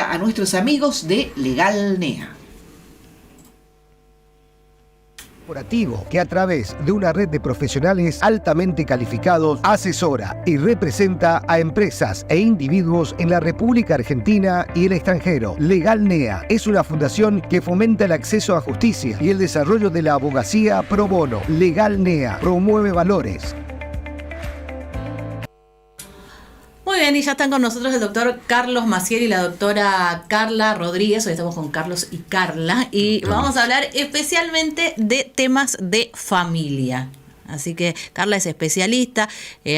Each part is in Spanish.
A nuestros amigos de Legal NEA. Corporativo que a través de una red de profesionales altamente calificados asesora y representa a empresas e individuos en la República Argentina y el extranjero. Legal NEA es una fundación que fomenta el acceso a justicia y el desarrollo de la abogacía pro bono. Legal NEA promueve valores. Muy bien, y ya están con nosotros el doctor Carlos Maciel y la doctora Carla Rodríguez. Hoy estamos con Carlos y Carla y vamos a hablar especialmente de temas de familia. Así que Carla es especialista,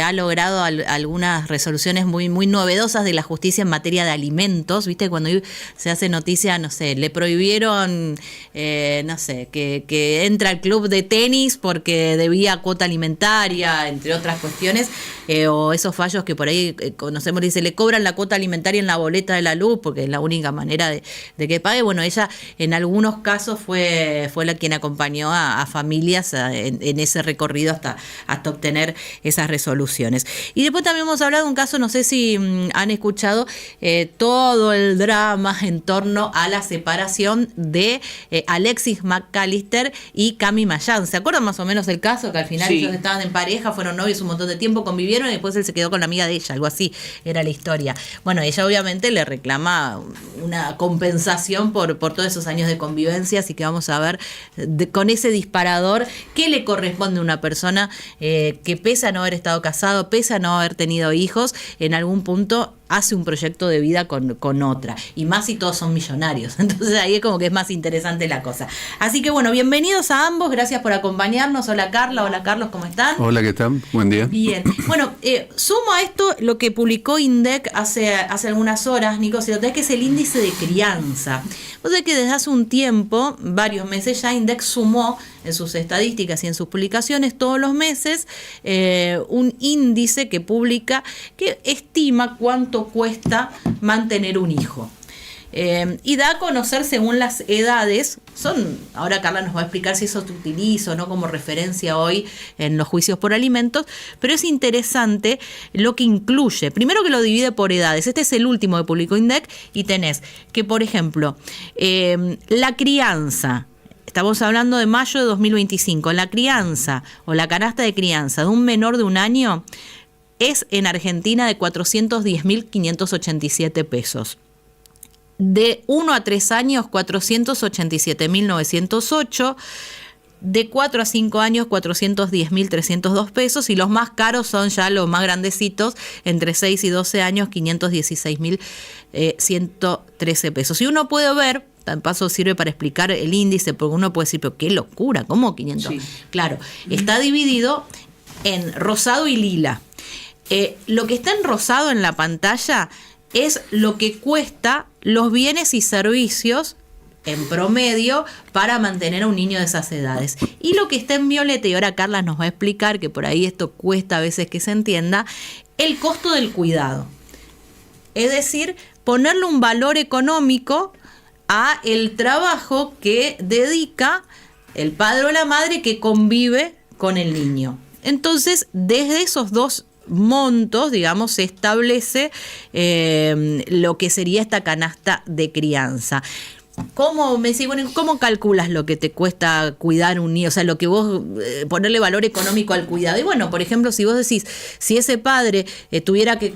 ha logrado algunas resoluciones muy novedosas de la justicia en materia de alimentos. ¿Viste? Cuando se hace noticia, no sé, le prohibieron, no sé, que entra al club de tenis porque debía cuota alimentaria, entre otras cuestiones, o esos fallos que por ahí conocemos, dice, le cobran la cuota alimentaria en la boleta de la luz porque es la única manera de que pague. Bueno, ella en algunos casos fue la quien acompañó a familias en ese recorrido hasta obtener esas resoluciones. Y después también hemos hablado de un caso, no sé si han escuchado, todo el drama en torno a la separación de Alexis McAllister y Cami Mayán. ¿Se acuerdan más o menos el caso? Que al final ellos estaban en pareja, fueron novios un montón de tiempo, convivieron y después él se quedó con la amiga de ella, algo así era la historia. Bueno, ella obviamente le reclama una compensación por todos esos años de convivencia, así que vamos a ver con ese disparador qué le corresponde a una persona que pese a no haber estado casado, pese a no haber tenido hijos, en algún punto hace un proyecto de vida con otra, y más si todos son millonarios. Entonces ahí es como que es más interesante la cosa. Así que bueno, bienvenidos a ambos, gracias por acompañarnos. Hola Carla, hola Carlos, ¿cómo están? Hola, ¿qué tal? Buen día. Bien, bueno, sumo a esto lo que publicó INDEC hace algunas horas, Nico, que es el índice de crianza. Vos sabés que desde hace un tiempo, varios meses ya, INDEC sumó en sus estadísticas y en sus publicaciones todos los meses un índice que publica, que estima cuánto cuesta mantener un hijo. Y da a conocer según las edades. Ahora Carla nos va a explicar si eso se utiliza o no como referencia hoy en los juicios por alimentos, pero es interesante lo que incluye. Primero que lo divide por edades. Este es el último que publicó INDEC y tenés que, por ejemplo, la crianza. Estamos hablando de mayo de 2025. La crianza o la canasta de crianza de un menor de 1 año es en Argentina de 410.587 pesos. De 1 a 3 años, 487.908. De 4 a 5 años, 410.302 pesos. Y los más caros son ya los más grandecitos, entre 6 y 12 años, 516.113 pesos. Y uno puede ver, de paso sirve para explicar el índice, porque uno puede decir, pero qué locura, ¿cómo 500? Sí. Claro, está dividido en rosado y lila. Lo que está en rosado en la pantalla es lo que cuesta los bienes y servicios en promedio para mantener a un niño de esas edades. Y lo que está en violeta, y ahora Carla nos va a explicar que por ahí esto cuesta a veces que se entienda, el costo del cuidado. Es decir, ponerle un valor económico a el trabajo que dedica el padre o la madre que convive con el niño. Entonces, desde esos dos montos, digamos, se establece lo que sería esta canasta de crianza. ¿Cómo me decís, bueno, cómo calculas lo que te cuesta cuidar un niño? O sea, lo que vos, ponerle valor económico al cuidado. Y bueno, por ejemplo, si vos decís, si ese tuviera que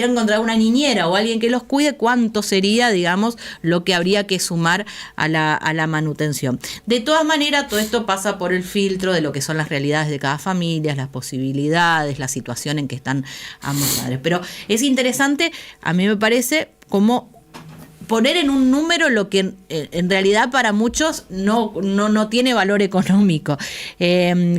encontrar una niñera o alguien que los cuide, ¿cuánto sería, digamos, lo que habría que sumar a la manutención? De todas maneras, todo esto pasa por el filtro de lo que son las realidades de cada familia, las posibilidades, la situación en que están ambos padres. Pero es interesante, a mí me parece, como poner en un número lo que en realidad para muchos no tiene valor económico.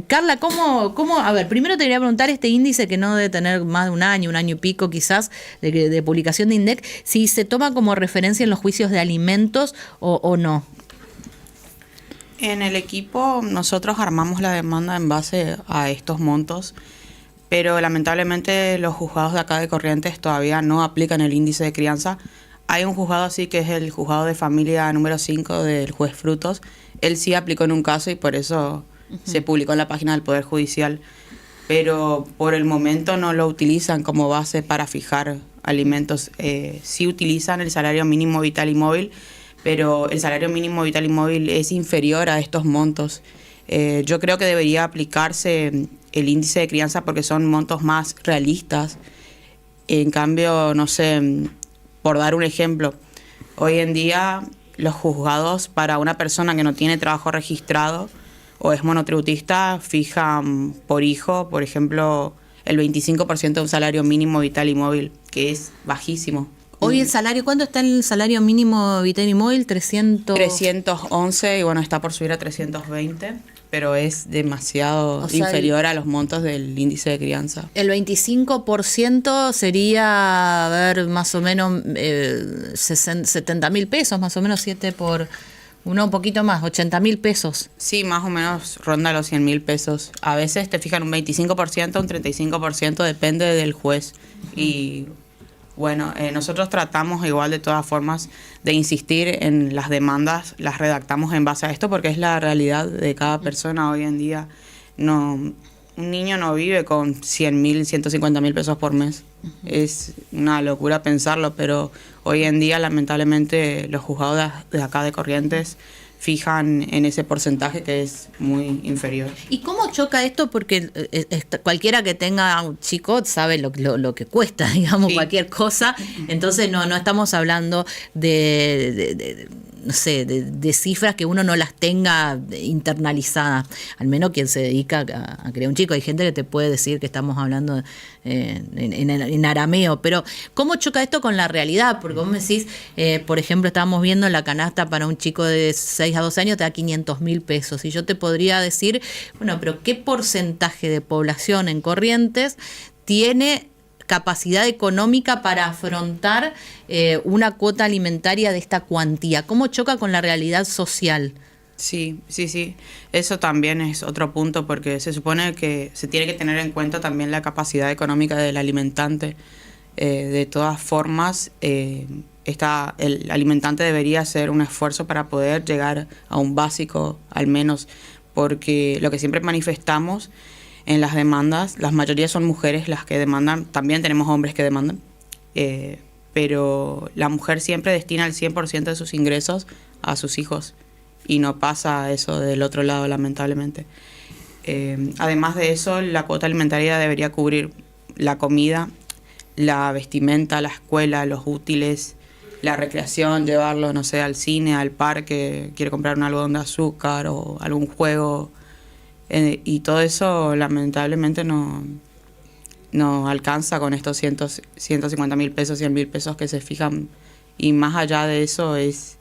Carla, ¿cómo? A ver, primero te quería preguntar este índice que no debe tener más de un año y pico quizás de publicación de INDEC, si se toma como referencia en los juicios de alimentos o no. En el equipo nosotros armamos la demanda en base a estos montos, pero lamentablemente los juzgados de acá de Corrientes todavía no aplican el índice de crianza. Hay un juzgado así que es el juzgado de familia número 5 del juez Frutos. Él sí aplicó en un caso y por eso se publicó en la página del Poder Judicial. Pero por el momento no lo utilizan como base para fijar alimentos. Sí utilizan el salario mínimo vital y móvil, pero el salario mínimo vital y móvil es inferior a estos montos. Yo creo que debería aplicarse el índice de crianza porque son montos más realistas. En cambio, no sé, por dar un ejemplo, hoy en día los juzgados para una persona que no tiene trabajo registrado o es monotributista fijan por hijo, por ejemplo, el 25% de un salario mínimo vital y móvil, que es bajísimo. Hoy el salario, ¿cuánto está el salario mínimo vital y móvil? 311 y bueno, está por subir a 320, pero es demasiado inferior a los montos del índice de crianza. El 25% sería, a ver, más o menos 70.000 pesos, más o menos 7 por... un poquito más, 80.000 pesos. Sí, más o menos ronda los 100.000 pesos. A veces te fijan un 25%, un 35%, depende del juez. Y bueno, nosotros tratamos igual de todas formas de insistir en las demandas, las redactamos en base a esto porque es la realidad de cada persona hoy en día. No, un niño no vive con 100.000, 150.000 pesos por mes. Es una locura pensarlo, pero hoy en día lamentablemente los juzgados de acá de Corrientes fijan en ese porcentaje que es muy inferior. ¿Y cómo choca esto? Porque cualquiera que tenga un chico sabe lo que cuesta, digamos, sí, cualquier cosa. Entonces no estamos hablando no sé, de cifras que uno no las tenga internalizadas, al menos quien se dedica a crear un chico. Hay gente que te puede decir que estamos hablando en arameo, pero ¿cómo choca esto con la realidad? Porque vos me decís, por ejemplo, estábamos viendo la canasta para un chico de 6 a 12 años te da 500.000 pesos, y yo te podría decir, bueno, pero ¿qué porcentaje de población en Corrientes tiene capacidad económica para afrontar una cuota alimentaria de esta cuantía? ¿Cómo choca con la realidad social? Sí. Eso también es otro punto, porque se supone que se tiene que tener en cuenta también la capacidad económica del alimentante. De todas formas, el alimentante debería hacer un esfuerzo para poder llegar a un básico, al menos, porque lo que siempre manifestamos en las demandas, la mayoría son mujeres las que demandan, también tenemos hombres que demandan, pero la mujer siempre destina el 100% de sus ingresos a sus hijos y no pasa eso del otro lado, lamentablemente. Además de eso, la cuota alimentaria debería cubrir la comida, la vestimenta, la escuela, los útiles, la recreación, llevarlo, no sé, al cine, al parque, quiere comprar un algodón de azúcar o algún juego. Y todo eso lamentablemente no alcanza con estos 150.000 pesos, 100.000 pesos que se fijan, y más allá de eso es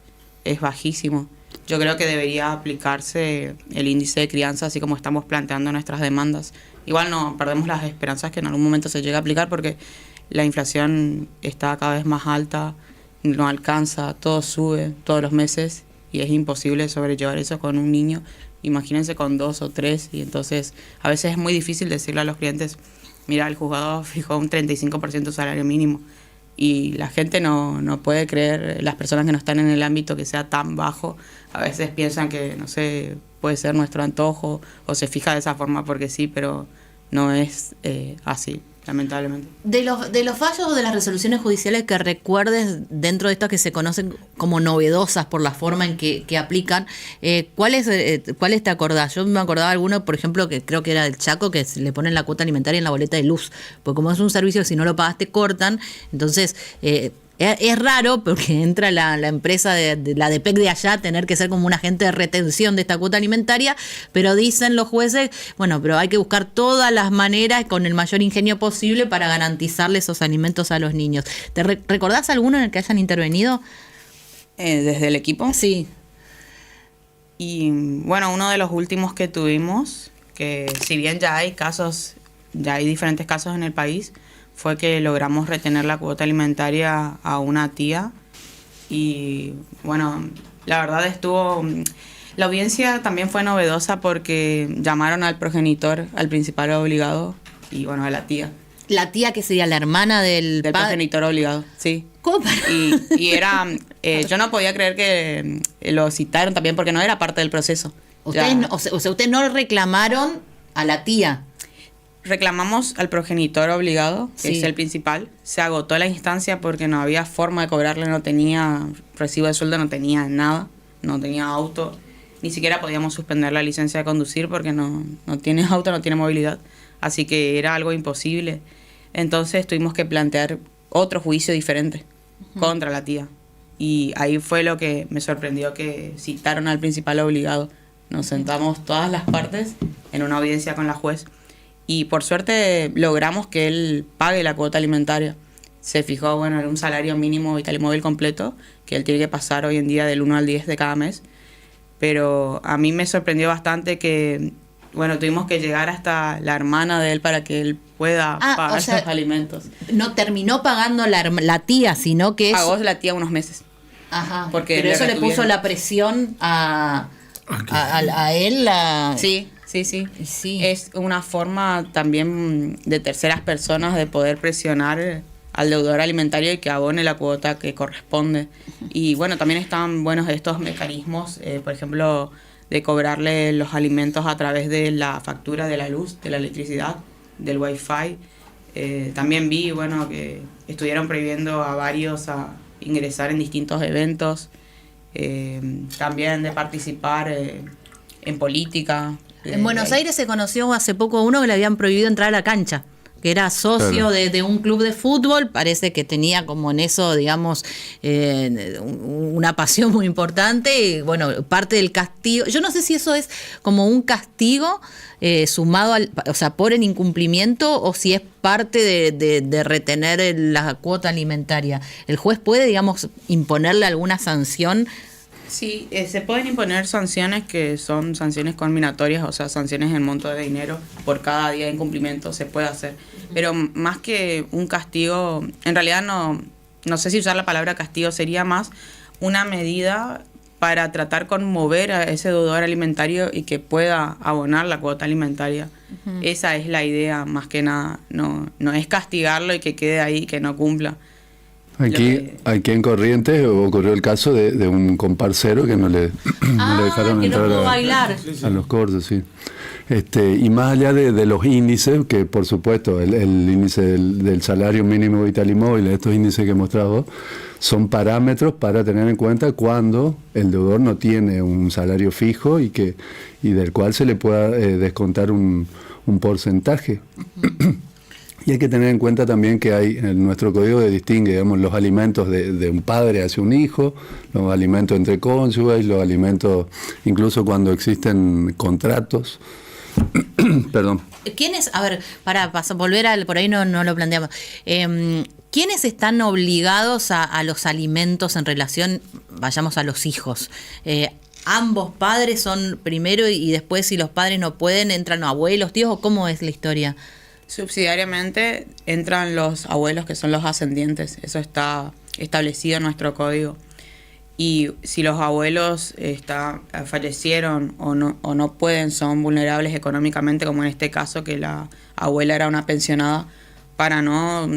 bajísimo. Yo creo que debería aplicarse el índice de crianza así como estamos planteando nuestras demandas. Igual no perdemos las esperanzas que en algún momento se llegue a aplicar porque la inflación está cada vez más alta, no alcanza, todo sube todos los meses y es imposible sobrellevar eso con un niño. Imagínense con 2 o 3, y entonces a veces es muy difícil decirle a los clientes, mira, el juzgado fijó un 35% salario mínimo, y la gente no puede creer, las personas que no están en el ámbito que sea tan bajo, a veces piensan que, no sé, puede ser nuestro antojo, o se fija de esa forma porque sí, pero no es así, lamentablemente. De los fallos o de las resoluciones judiciales que recuerdes dentro de estas que se conocen como novedosas por la forma en que aplican, ¿cuáles te acordás? Yo me acordaba de alguno, por ejemplo, que creo que era del Chaco, que le ponen la cuota alimentaria en la boleta de luz, porque como es un servicio que si no lo pagas te cortan, entonces... es raro porque entra la empresa de la DPEC de allá a tener que ser como un agente de retención de esta cuota alimentaria, pero dicen los jueces, bueno, pero hay que buscar todas las maneras con el mayor ingenio posible para garantizarle esos alimentos a los niños. ¿Te recordás alguno en el que hayan intervenido? ¿Desde el equipo? Sí. Y bueno, uno de los últimos que tuvimos, que si bien ya hay diferentes casos en el país, fue que logramos retener la cuota alimentaria a una tía y bueno, la verdad la audiencia también fue novedosa porque llamaron al progenitor, al principal obligado y bueno, a la tía. La tía que sería la hermana del progenitor obligado, sí. ¿Cómo? Y era, yo no podía creer que lo citaron también porque no era parte del proceso. Ustedes no reclamaron a la tía. Reclamamos al progenitor obligado, que Sí. es el principal. Se agotó la instancia porque no había forma de cobrarle, no tenía recibo de sueldo, no tenía nada, no tenía auto. Ni siquiera podíamos suspender la licencia de conducir porque no tiene auto, no tiene movilidad. Así que era algo imposible. Entonces tuvimos que plantear otro juicio diferente contra la tía. Y ahí fue lo que me sorprendió, que citaron al principal obligado. Nos sentamos todas las partes en una audiencia con la juez. Y por suerte logramos que él pague la cuota alimentaria. Se fijó, bueno, en un salario mínimo Vitalimóvil completo, que él tiene que pasar hoy en día del 1 al 10 de cada mes. Pero a mí me sorprendió bastante que, bueno, tuvimos que llegar hasta la hermana de él para que él pueda pagar o sea, los alimentos. No terminó pagando la tía, sino que es... Pagó la tía unos meses. Ajá, porque pero eso le retuvieron. puso la presión a él. Sí. Sí. Es una forma también de terceras personas de poder presionar al deudor alimentario y que abone la cuota que corresponde. Y bueno, también están buenos estos mecanismos, por ejemplo, de cobrarle los alimentos a través de la factura de la luz, de la electricidad, del wifi. También vi, bueno, que estuvieron prohibiendo a varios a ingresar en distintos eventos, también de participar en política. En Buenos Aires se conoció hace poco uno que le habían prohibido entrar a la cancha, que era socio de un club de fútbol. Parece que tenía como en eso, digamos, una pasión muy importante. Y bueno, parte del castigo, yo no sé si eso es como un castigo sumado o sea, por el incumplimiento, o si es parte de retener la cuota alimentaria. ¿El juez puede, digamos, imponerle alguna sanción? Sí, se pueden imponer sanciones que son sanciones conminatorias, o sea, sanciones en monto de dinero por cada día de incumplimiento se puede hacer. Pero más que un castigo, en realidad no sé si usar la palabra castigo, sería más una medida para tratar con mover a ese deudor alimentario y que pueda abonar la cuota alimentaria. Esa es la idea, más que nada. No es castigarlo y que quede ahí, que no cumpla. Aquí en Corrientes ocurrió el caso de un comparcero que no le dejaron que entrar no pudo bailar. a los cortes, sí. Y más allá de los índices, que por supuesto el índice del salario mínimo Vitalimóvil, estos índices que he mostrado, son parámetros para tener en cuenta cuando el deudor no tiene un salario fijo y del cual se le pueda descontar un porcentaje. Y hay que tener en cuenta también que hay en nuestro código de distingue, digamos, los alimentos de un padre hacia un hijo, los alimentos entre cónyuges, los alimentos incluso cuando existen contratos. Perdón. ¿Quiénes, a ver, para volver por ahí no lo planteamos, ¿quiénes están obligados a los alimentos en relación, vayamos a los hijos? ¿Ambos padres son primero y después, si los padres no pueden, entran abuelos, tíos, o cómo es la historia? Subsidiariamente entran los abuelos, que son los ascendientes. Eso está establecido en nuestro código. Y si los abuelos fallecieron o no pueden, son vulnerables económicamente, como en este caso que la abuela era una pensionada, para no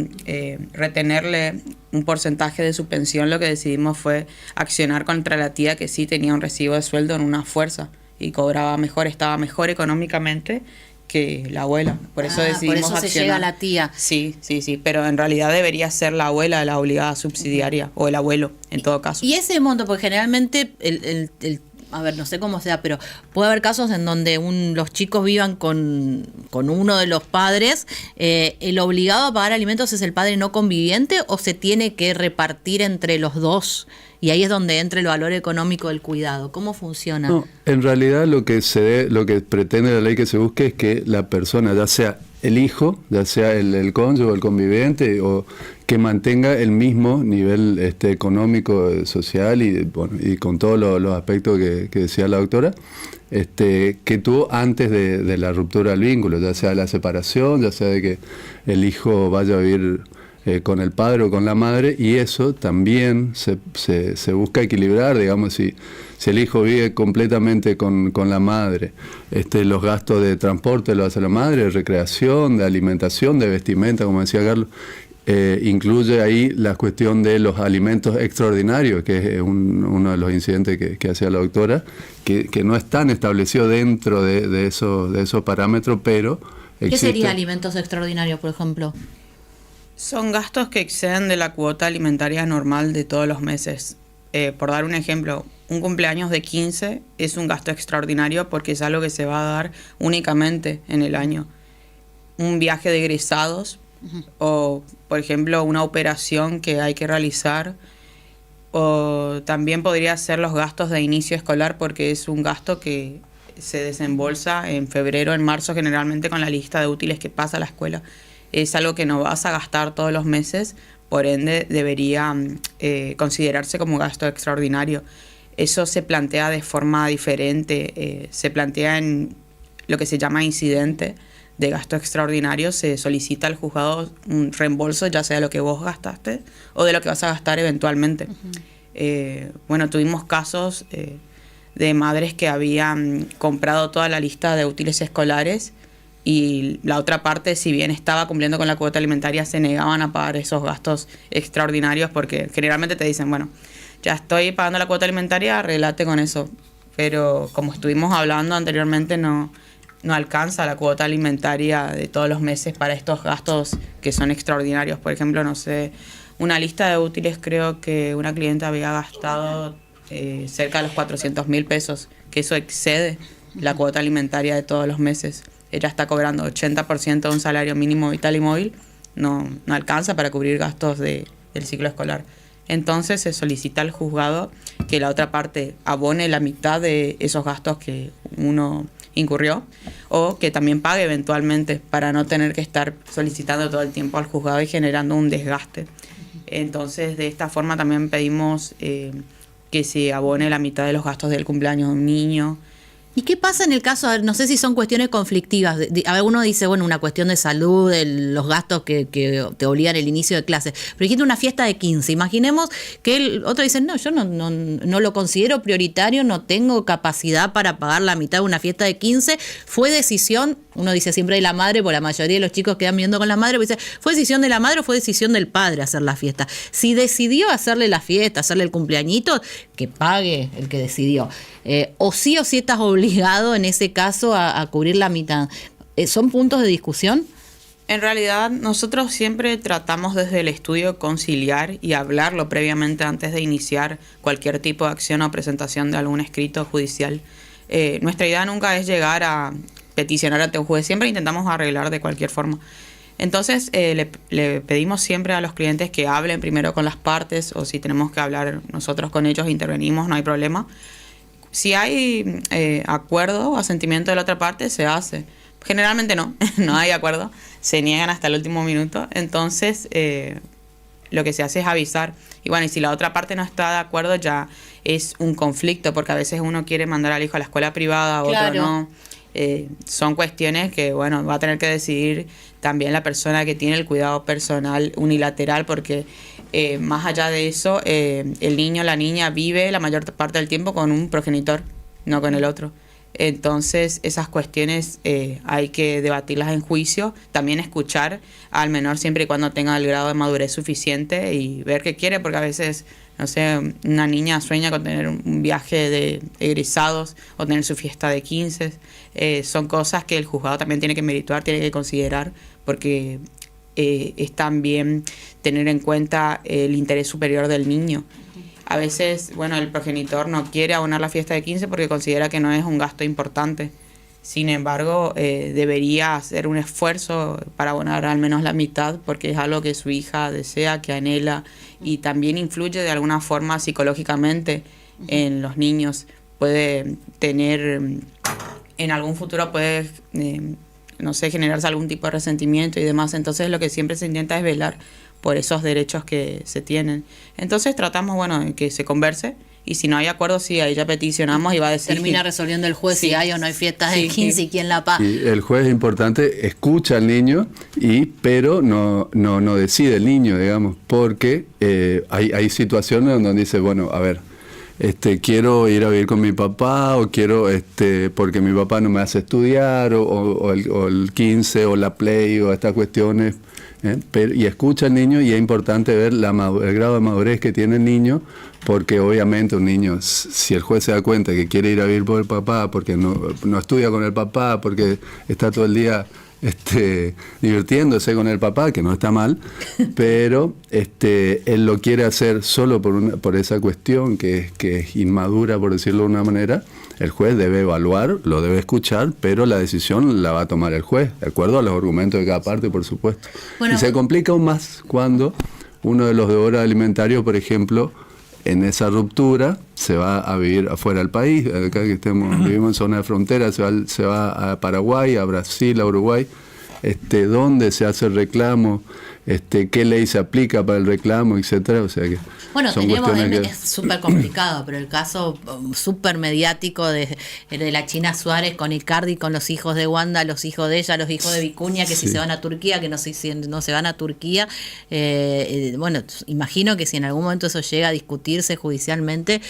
retenerle un porcentaje de su pensión, lo que decidimos fue accionar contra la tía, que sí tenía un recibo de sueldo en una fuerza y cobraba mejor, estaba mejor económicamente que la abuela. Por eso decidimos por eso se accionar. llega a la tía. Sí, pero en realidad debería ser la abuela la obligada subsidiaria, o el abuelo, en todo caso. Y ese monto, porque generalmente a ver, no sé cómo sea, pero puede haber casos en donde los chicos vivan con uno de los padres. ¿El obligado a pagar alimentos es el padre no conviviente o se tiene que repartir entre los dos? Y ahí es donde entra el valor económico del cuidado. ¿Cómo funciona? No, en realidad lo que pretende la ley que se busque es que la persona, ya sea el hijo, ya sea el cónyuge, el conviviente, o que mantenga el mismo nivel económico, social y con todos los aspectos que decía la doctora, que tuvo antes de la ruptura del vínculo, ya sea la separación, ya sea de que el hijo vaya a vivir con el padre o con la madre, y eso también se busca equilibrar, digamos, si el hijo vive completamente con la madre, los gastos de transporte lo hace la madre, de recreación, de alimentación, de vestimenta, como decía Carlos, incluye ahí la cuestión de los alimentos extraordinarios, que es uno de los incidentes que hacía la doctora, que no están establecidos dentro de esos parámetros, pero ¿Qué sería alimentos extraordinarios, por ejemplo? Son gastos que exceden de la cuota alimentaria normal de todos los meses. Por dar un ejemplo, un cumpleaños de 15 es un gasto extraordinario porque es algo que se va a dar únicamente en el año. Un viaje de egresados o, por ejemplo, una operación que hay que realizar, o también podría ser los gastos de inicio escolar porque es un gasto que se desembolsa en febrero, en marzo, generalmente con la lista de útiles que pasa a la escuela. Es algo que no vas a gastar todos los meses, por ende debería considerarse como gasto extraordinario. Eso se plantea de forma diferente, se plantea en lo que se llama incidente de gasto extraordinario. Se solicita al juzgado un reembolso, ya sea de lo que vos gastaste o de lo que vas a gastar eventualmente. Bueno, tuvimos casos de madres que habían comprado toda la lista de útiles escolares y la otra parte, si bien estaba cumpliendo con la cuota alimentaria, se negaban a pagar esos gastos extraordinarios porque generalmente te dicen, bueno, ya estoy pagando la cuota alimentaria, arreglate con eso. Pero como estuvimos hablando anteriormente, no alcanza la cuota alimentaria de todos los meses para estos gastos que son extraordinarios. Por ejemplo, no sé, una lista de útiles, creo que una clienta había gastado cerca de los 400.000 pesos, que eso excede la cuota alimentaria de todos los meses. Ella está cobrando 80% de un salario mínimo vital y móvil, no alcanza para cubrir gastos del ciclo escolar. Entonces se solicita al juzgado que la otra parte abone la mitad de esos gastos que uno incurrió, o que también pague eventualmente para no tener que estar solicitando todo el tiempo al juzgado y generando un desgaste. Entonces, de esta forma también pedimos que se abone la mitad de los gastos del cumpleaños de un niño. ¿Y qué pasa en el caso? A ver, no sé si son cuestiones conflictivas. A ver, uno dice, bueno, una cuestión de salud, los gastos que te obligan el inicio de clases. Pero dijiste una fiesta de 15. Imaginemos que el otro dice, no, yo no lo considero prioritario, no tengo capacidad para pagar la mitad de una fiesta de 15. Fue decisión, uno dice siempre de la madre, porque la mayoría de los chicos quedan viendo con la madre, pues dice, ¿fue decisión de la madre o fue decisión del padre hacer la fiesta? Si decidió hacerle la fiesta, hacerle el cumpleañito, que pague el que decidió. O sí estás obligado en ese caso a cubrir la mitad. ¿Son puntos de discusión? En realidad, nosotros siempre tratamos desde el estudio conciliar y hablarlo previamente antes de iniciar cualquier tipo de acción o presentación de algún escrito judicial. Nuestra idea nunca es llegar a peticionar ante un juez, siempre intentamos arreglar de cualquier forma. Entonces, le pedimos siempre a los clientes que hablen primero con las partes, o si tenemos que hablar nosotros con ellos, intervenimos, no hay problema. Si hay acuerdo o asentimiento de la otra parte, se hace. Generalmente no hay acuerdo, se niegan hasta el último minuto. Entonces, lo que se hace es avisar. Y bueno, y si la otra parte no está de acuerdo, ya es un conflicto, porque a veces uno quiere mandar al hijo a la escuela privada, claro. Otro no. Son cuestiones que, bueno, va a tener que decidir también la persona que tiene el cuidado personal unilateral, porque más allá de eso, el niño o la niña vive la mayor parte del tiempo con un progenitor, no con el otro. Entonces, esas cuestiones hay que debatirlas en juicio, también escuchar al menor siempre y cuando tenga el grado de madurez suficiente y ver qué quiere, porque a veces, no sé, una niña sueña con tener un viaje de egresados o tener su fiesta de 15. Son cosas que el juzgado también tiene que merituar, tiene que considerar, porque es también tener en cuenta el interés superior del niño. A veces, bueno, el progenitor no quiere abonar la fiesta de 15 porque considera que no es un gasto importante. Sin embargo, debería hacer un esfuerzo para abonar al menos la mitad, porque es algo que su hija desea, que anhela, y también influye de alguna forma psicológicamente en los niños. Puede tener, en algún futuro puede, no sé, generarse algún tipo de resentimiento y demás. Entonces lo que siempre se intenta es velar por esos derechos que se tienen. Entonces tratamos, bueno, de que se converse, y si no hay acuerdo, sí, ahí ya peticionamos y va a decir... Termina resolviendo el juez, sí, si hay o no hay fiestas de 15 y quién la paga. Y el juez, es importante, escucha al niño, pero no decide el niño, digamos, porque hay situaciones donde dice, bueno, a ver, quiero ir a vivir con mi papá, o quiero, porque mi papá no me hace estudiar, o el 15, o la play, o estas cuestiones... y escucha al niño, y es importante ver el grado de madurez que tiene el niño, porque obviamente un niño, si el juez se da cuenta que quiere ir a vivir por el papá, porque no estudia con el papá, porque está todo el día divirtiéndose con el papá, que no está mal, pero él lo quiere hacer solo por esa cuestión que es inmadura, por decirlo de una manera. El juez debe evaluar, lo debe escuchar, pero la decisión la va a tomar el juez, de acuerdo a los argumentos de cada parte, por supuesto. Y se complica aún más cuando uno de los deudores alimentarios, por ejemplo, en esa ruptura se va a vivir afuera del país. Acá que vivimos en zona de frontera, se va a Paraguay, a Brasil, a Uruguay, donde se hace el reclamo, qué ley se aplica para el reclamo, etcétera. O sea que es súper complicado, pero el caso súper mediático de la China Suárez con Icardi, con los hijos de Wanda, los hijos de ella, los hijos de Vicuña, que si se van a Turquía, que no se van a Turquía. Bueno, imagino que si en algún momento eso llega a discutirse judicialmente,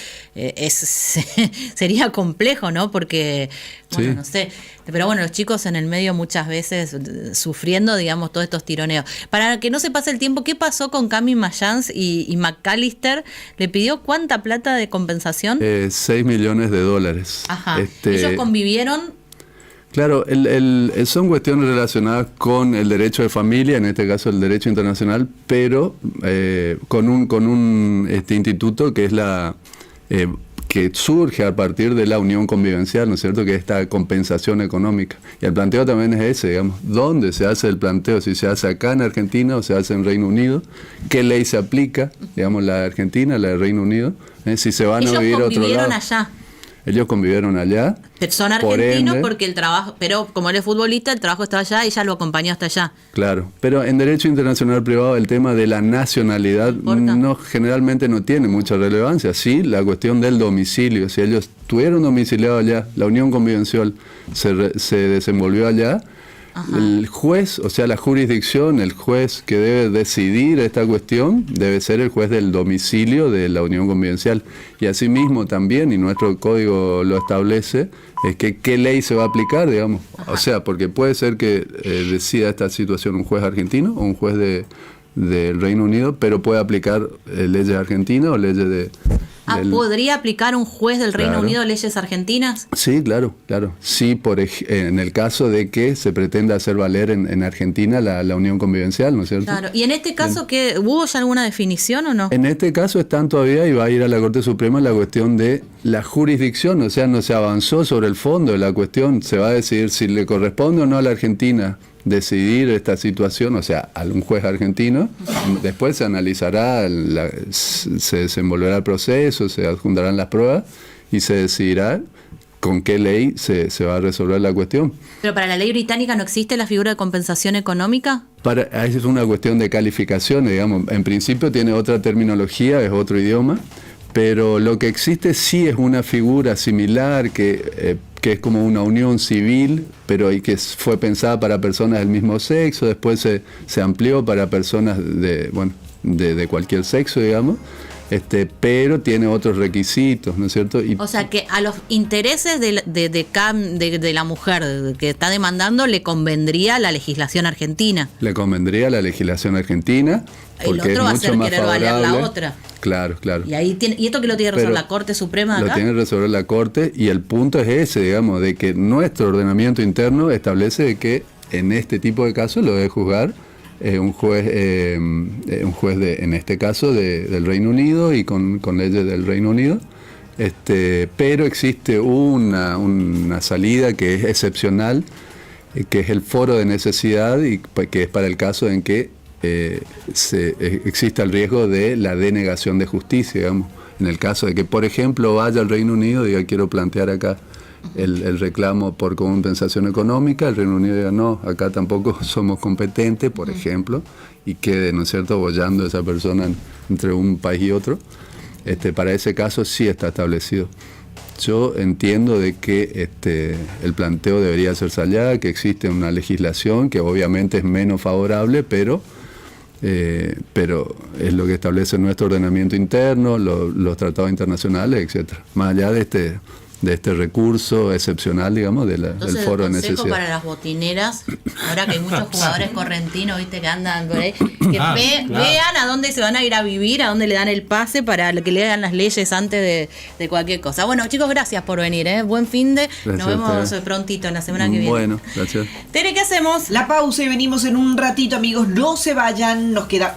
sería complejo, ¿no? Porque, bueno, no sé, pero bueno, los chicos en el medio muchas veces sufriendo, digamos, todos estos tironeos. Para que no se pase el tiempo, ¿qué pasó con Cami Mayans y McAllister? ¿Le pidió cuánta plata de compensación? $6 millones. Ajá. ¿Ellos convivieron? Claro, son cuestiones relacionadas con el derecho de familia, en este caso el derecho internacional, pero con un instituto que es que surge a partir de la unión convivencial, ¿no es cierto?, que es esta compensación económica. Y el planteo también es ese, digamos, ¿dónde se hace el planteo? Si se hace acá en Argentina o se hace en Reino Unido, ¿qué ley se aplica? Digamos, la de Argentina, la de Reino Unido, si se van a vivir a otro lado. Ellos convivieron allá. Ellos convivieron allá. Son argentinos porque el trabajo, pero como él es futbolista, el trabajo estaba allá y ella lo acompañó hasta allá. Claro, pero en derecho internacional privado el tema de la nacionalidad generalmente no tiene mucha relevancia. Sí, la cuestión del domicilio, si ellos estuvieron domiciliados allá, la unión convivencial se desenvolvió allá. Ajá. El juez, o sea, la jurisdicción, el juez que debe decidir esta cuestión, debe ser el juez del domicilio de la unión convivencial. Y asimismo también, y nuestro código lo establece, es que qué ley se va a aplicar, digamos. Ajá. O sea, porque puede ser que decida esta situación un juez argentino o un juez del Reino Unido, pero puede aplicar leyes argentinas o leyes de... ¿Podría aplicar un juez del Reino Unido leyes argentinas? Sí, claro. Sí, en el caso de que se pretenda hacer valer en Argentina la unión convivencial, ¿no es cierto? Claro. ¿Y en este caso hubo ya alguna definición o no? En este caso están todavía y va a ir a la Corte Suprema la cuestión de la jurisdicción, o sea, no se avanzó sobre el fondo de la cuestión, se va a decidir si le corresponde o no a la Argentina decidir esta situación, o sea, a un juez argentino. Después se analizará, se desenvolverá el proceso, se adjuntarán las pruebas y se decidirá con qué ley se va a resolver la cuestión. ¿Pero para la ley británica no existe la figura de compensación económica? Esa es una cuestión de calificaciones, digamos. En principio tiene otra terminología, es otro idioma, pero lo que existe sí es una figura similar que es como una unión civil, pero y que fue pensada para personas del mismo sexo, después se amplió para personas de cualquier sexo, digamos, pero tiene otros requisitos, ¿no es cierto? O sea que a los intereses de la mujer que está demandando le convendría la legislación argentina. Le convendría la legislación argentina, porque el otro va a ser más querer valer la otra. Claro. ¿Y esto que lo tiene que resolver la Corte Suprema de acá? Lo tiene que resolver la Corte, y el punto es ese, digamos, de que nuestro ordenamiento interno establece que en este tipo de casos lo debe juzgar un juez en este caso del Reino Unido y con leyes del Reino Unido, pero existe una salida que es excepcional, que es el foro de necesidad, y que es para el caso en que exista el riesgo de la denegación de justicia, digamos. En el caso de que, por ejemplo, vaya al Reino Unido y diga, quiero plantear acá el reclamo por compensación económica, el Reino Unido diga, no, acá tampoco somos competentes, por ejemplo, y quede, ¿no es cierto?, bollando a esa persona entre un país y otro. Para ese caso sí está establecido. Yo entiendo de que el planteo debería hacerse allá, que existe una legislación que obviamente es menos favorable, pero es lo que establece nuestro ordenamiento interno, los tratados internacionales, etcétera. Más allá de este recurso excepcional, digamos, del Entonces, foro de el consejo necesidad. para las botineras, ahora que hay muchos jugadores correntinos, viste, que andan por ahí, que vean a dónde se van a ir a vivir, a dónde le dan el pase para que le hagan las leyes antes de cualquier cosa. Bueno, chicos, gracias por venir, buen finde. Nos vemos prontito en la semana que viene. Bueno, gracias. Tere, ¿qué hacemos? La pausa y venimos en un ratito, amigos. No se vayan, nos queda